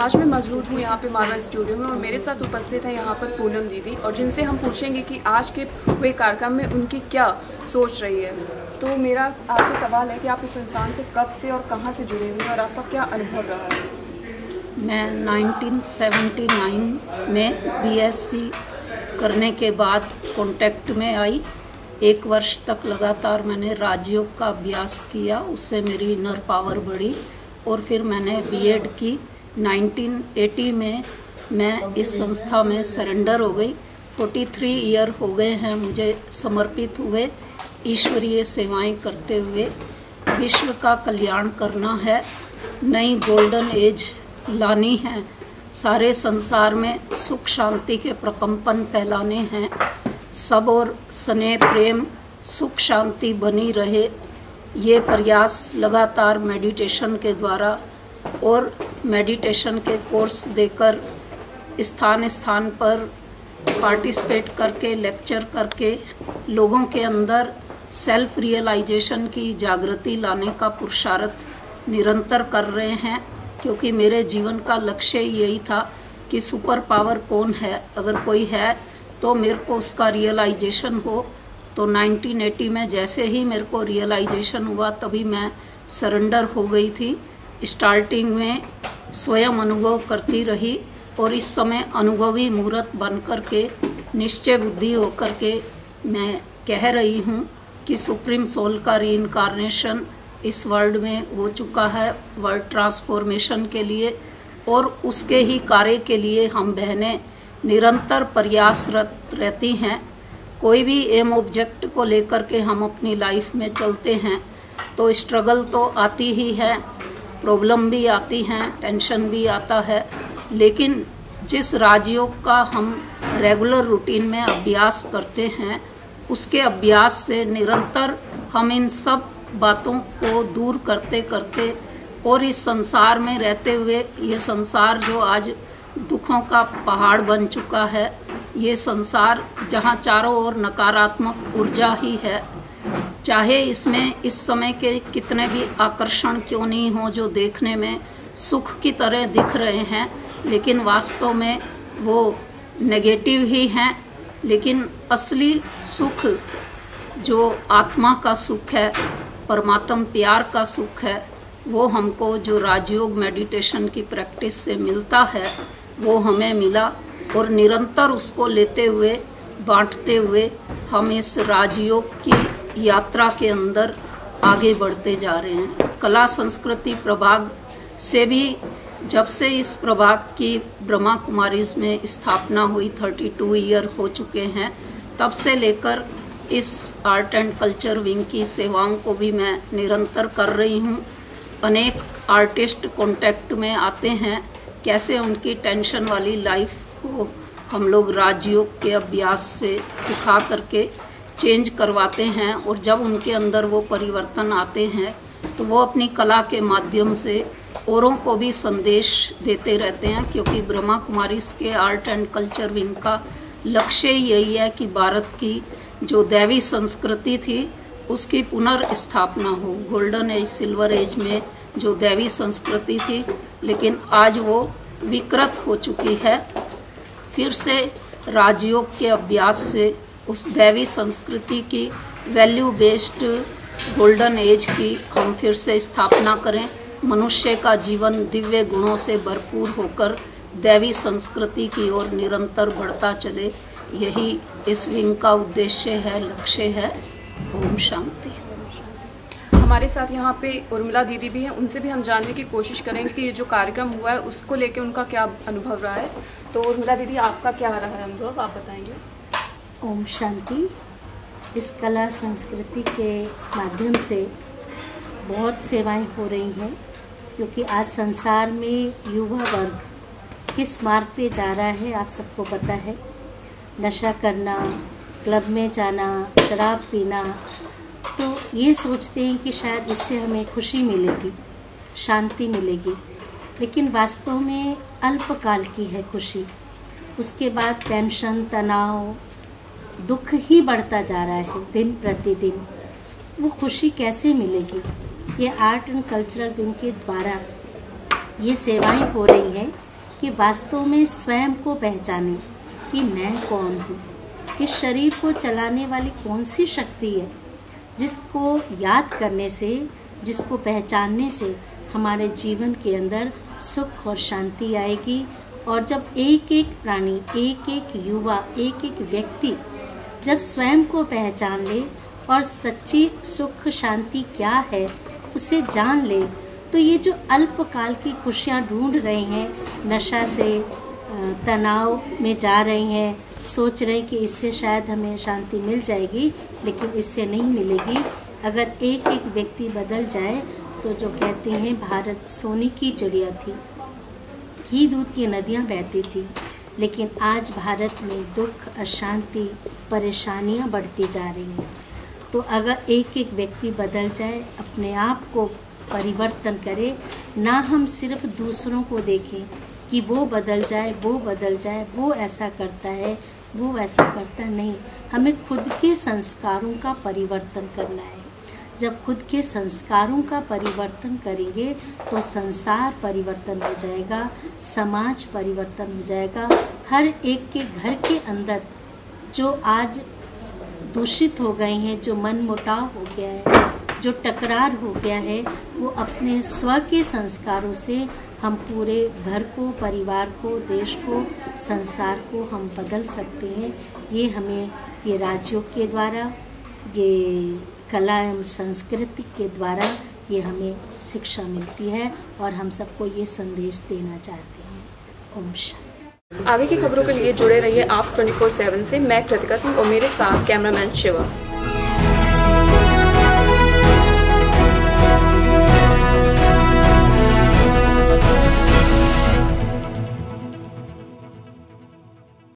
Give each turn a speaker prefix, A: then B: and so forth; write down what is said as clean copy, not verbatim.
A: आज मैं मौजूद हूँ यहाँ पे मारवा स्टूडियो में और मेरे साथ उपस्थित है यहाँ पर पूनम दीदी, और जिनसे हम पूछेंगे कि आज के हुए कार्यक्रम में उनकी क्या सोच रही है। तो मेरा आपसे सवाल है कि आप इस संस्थान से कब से और कहाँ से जुड़े हुए हैं और आपका क्या अनुभव रहा है।
B: मैं 1979 में बीएससी करने के बाद कांटेक्ट में आई। 1 वर्ष तक लगातार मैंने राजयोग का अभ्यास किया, उससे मेरी इनर पावर बढ़ी और फिर मैंने बीएड की। 1980 में मैं इस संस्था में सरेंडर हो गई। 43 ईयर हो गए हैं मुझे समर्पित हुए, ईश्वरीय सेवाएं करते हुए। विश्व का कल्याण करना है, नई गोल्डन एज लानी है, सारे संसार में सुख शांति के प्रकंपन फैलाने हैं, सब और स्नेह प्रेम सुख शांति बनी रहे। ये प्रयास लगातार मेडिटेशन के द्वारा और मेडिटेशन के कोर्स देकर स्थान स्थान पर पार्टिसिपेट करके लेक्चर करके लोगों के अंदर सेल्फ रियलाइजेशन की जागृति लाने का पुरुषार्थ निरंतर कर रहे हैं। क्योंकि मेरे जीवन का लक्ष्य यही था कि सुपर पावर कौन है, अगर कोई है तो मेरे को उसका रियलाइजेशन हो। तो 1980 में जैसे ही मेरे को रियलाइजेशन हुआ तभी मैं सरेंडर हो गई थी। स्टार्टिंग में स्वयं अनुभव करती रही और इस समय अनुभवी मूर्त बन कर के निश्चय बुद्धि होकर के मैं कह रही हूँ कि सुप्रीम सोल का रीइंकार्नेशन इस वर्ल्ड में हो चुका है, वर्ल्ड ट्रांसफॉर्मेशन के लिए, और उसके ही कार्य के लिए हम बहनें निरंतर प्रयासरत रहती हैं। कोई भी एम ऑब्जेक्ट को लेकर के हम अपनी लाइफ में चलते हैं तो स्ट्रगल तो आती ही है, प्रॉब्लम भी आती हैं, टेंशन भी आता है, लेकिन जिस राजयोग का हम रेगुलर रूटीन में अभ्यास करते हैं उसके अभ्यास से निरंतर हम इन सब बातों को दूर करते करते और इस संसार में रहते हुए, ये संसार जो आज दुखों का पहाड़ बन चुका है, ये संसार जहाँ चारों ओर नकारात्मक ऊर्जा ही है, चाहे इसमें इस समय के कितने भी आकर्षण क्यों नहीं हो जो देखने में सुख की तरह दिख रहे हैं, लेकिन वास्तव में वो नेगेटिव ही हैं। लेकिन असली सुख जो आत्मा का सुख है, परमात्म प्यार का सुख है, वो हमको जो राजयोग मेडिटेशन की प्रैक्टिस से मिलता है वो हमें मिला, और निरंतर उसको लेते हुए बांटते हुए हम इस राजयोग की यात्रा के अंदर आगे बढ़ते जा रहे हैं। कला संस्कृति प्रभाग से भी जब से इस प्रभाग की ब्रह्मा कुमारीज में स्थापना हुई 32 ईयर हो चुके हैं, तब से लेकर इस आर्ट एंड कल्चर विंग की सेवाओं को भी मैं निरंतर कर रही हूँ। अनेक आर्टिस्ट कांटेक्ट में आते हैं, कैसे उनकी टेंशन वाली लाइफ को हम लोग राजयोग के अभ्यास से सिखा करके चेंज करवाते हैं, और जब उनके अंदर वो परिवर्तन आते हैं तो वो अपनी कला के माध्यम से औरों को भी संदेश देते रहते हैं। क्योंकि ब्रह्मा कुमारीज के आर्ट एंड कल्चर विंग का लक्ष्य यही है कि भारत की जो दैवी संस्कृति थी उसकी पुनर्स्थापना हो। गोल्डन एज, सिल्वर एज में जो दैवी संस्कृति थी, लेकिन आज वो विकृत हो चुकी है। फिर से राजयोग के अभ्यास से उस दैवी संस्कृति की वैल्यू बेस्ड गोल्डन एज की हम फिर से स्थापना करें। मनुष्य का जीवन दिव्य गुणों से भरपूर होकर दैवी संस्कृति की ओर निरंतर बढ़ता चले, यही इस विंग का उद्देश्य है, लक्ष्य है। ओम शांति।
A: हमारे साथ यहाँ पे उर्मिला दीदी भी हैं, उनसे भी हम जानने की कोशिश करेंगे कि ये जो कार्यक्रम हुआ है उसको लेके उनका क्या अनुभव रहा है। तो उर्मिला दीदी, आपका क्या रहा है अनुभव, आप बताएंगे।
C: ओम शांति। इस कला संस्कृति के माध्यम से बहुत सेवाएं हो रही हैं, क्योंकि आज संसार में युवा वर्ग किस मार्ग पे जा रहा है आप सबको पता है। नशा करना, क्लब में जाना, शराब पीना, तो ये सोचते हैं कि शायद इससे हमें खुशी मिलेगी, शांति मिलेगी, लेकिन वास्तव में अल्पकाल की है खुशी। उसके बाद टेंशन, तनाव, दुख ही बढ़ता जा रहा है दिन प्रतिदिन। वो खुशी कैसे मिलेगी? ये आर्ट एंड कल्चरल विंग के द्वारा ये सेवाएं हो रही हैं कि वास्तव में स्वयं को पहचाने कि मैं कौन हूँ। इस शरीर को चलाने वाली कौन सी शक्ति है जिसको याद करने से, जिसको पहचानने से हमारे जीवन के अंदर सुख और शांति आएगी। और जब एक एक प्राणी, एक एक युवा, एक एक व्यक्ति जब स्वयं को पहचान ले और सच्ची सुख शांति क्या है उसे जान ले, तो ये जो अल्पकाल की खुशियाँ ढूंढ रहे हैं, नशा से तनाव में जा रहे हैं, सोच रहे हैं कि इससे शायद हमें शांति मिल जाएगी, लेकिन इससे नहीं मिलेगी। अगर एक एक व्यक्ति बदल जाए तो जो कहते हैं भारत सोने की चिड़िया थी, घी दूध की नदियाँ बहती थी, लेकिन आज भारत में दुख, अशांति, परेशानियाँ बढ़ती जा रही हैं। तो अगर एक एक व्यक्ति बदल जाए, अपने आप को परिवर्तन करे, ना हम सिर्फ दूसरों को देखें कि वो बदल जाए, वो बदल जाए, वो ऐसा करता है, वो ऐसा करता नहीं, हमें खुद के संस्कारों का परिवर्तन करना है। जब खुद के संस्कारों का परिवर्तन करेंगे तो संसार परिवर्तन हो जाएगा, समाज परिवर्तन हो जाएगा। हर एक के घर के अंदर जो आज दूषित हो गए हैं, जो मनमुटाव हो गया है, जो टकरार हो गया है, वो अपने स्व के संस्कारों से हम पूरे घर को, परिवार को, देश को, संसार को हम बदल सकते हैं। ये हमें ये राजयोग के द्वारा, ये कला एवं संस्कृति के द्वारा ये हमें शिक्षा मिलती है और हम सबको ये संदेश देना चाहते हैं। ओम शांति।
A: आगे की खबरों के लिए जुड़े रहिए आप 24/7 से। मैं कृतिका सिंह और मेरे साथ कैमरामैन शिवा।